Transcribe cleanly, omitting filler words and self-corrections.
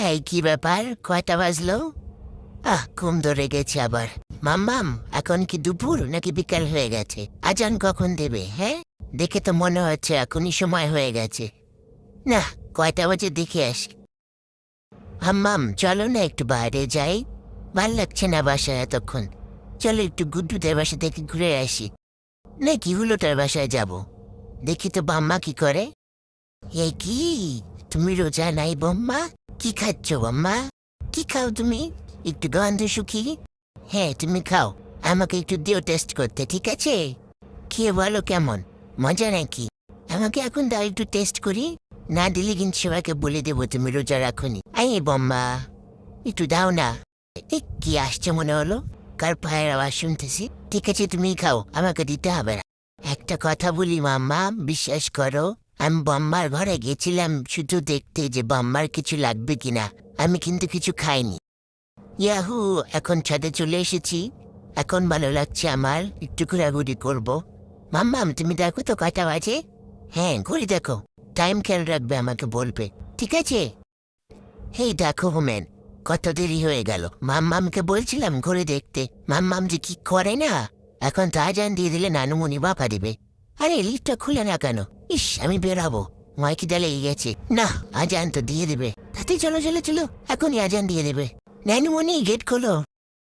এই কি ব্যাপার, কয়টা বাজলো? ঘুম ধরে গেছে আবার। মাম্মাম, এখন কি দুপুর নাকি বিকাল হয়ে গেছে? আজান কখন দেবে? হ্যাঁ, দেখে তো মনে হচ্ছে এখনই সময় হয়ে গেছে। না, কয়টা বাজে দেখে আসি। হাম্মাম, চলো না একটু বাইরে যাই। ভাল লাগছে না বাসায় এতক্ষণ। চলো একটু গুড্ডুদের বাসা থেকে ঘুরে আসি। নাকি হুলোটার বাসায় যাব? দেখি তো বাম্মা কি করে। এই কি, তুমি রোজা নাই বম্মা? কি খাচ্ছ বম্মা? কি খাও তুমি? একটু গন্ধ শুকি। হ্যাঁ, তুমি খাও। আমাকে একটু দিও টেস্ট করতে, ঠিক আছে? খেয়ে বলো কেমন, মজা নাকি? আমাকে এখন দাও একটু টেস্ট করি। না দিলে কিন্তু সবাইকে বলে দেবো তুমি রোজা রাখোনি। এই বম্মা, একটু দাও না। কি আসছে মনে হলো, কার পায়ের আওয়াজ শুনতেছি। ঠিক আছে, তুমি খাও, আমাকে দিতে হবে না। একটা কথা বলি মাম্মা, বিশ্বাস করো, আমি বম্মার ঘরে গেছিলাম শুধু দেখতে যে বম্মার কিছু লাগবে কিনা। আমি কিন্তু কিছু খাইনি। ইয়াহু, এখন ছাদে চলে এসেছি। এখন ভালো লাগছে আমার, একটু ঘোরাঘুরি করবো। মাম্মাম, তুমি দেখো তো কয়টা বাজে। হ্যাঁ, ঘড়ি দেখো। টাইম খেয়াল রাখবে, আমাকে বলবে, ঠিক আছে? হেই দেখো হোমেন, কত দেরি হয়ে গেল। মাম্মামকে বলছিলাম ঘুরে দেখতে, মাম্মাম যে কি করে না। এখন তা আজান দিয়ে দিলে নানুমণি বাপা দিবে। আরে লিফটটা খুলে না কেন? ইস, আমি বেরাবো, মাইকি দালে গেছে। না, আজান তো দিয়ে দেবে। তাতে চলো চলো চলো, এখনই আজান দিয়ে দেবে। নানুমণি, গেট খোলো।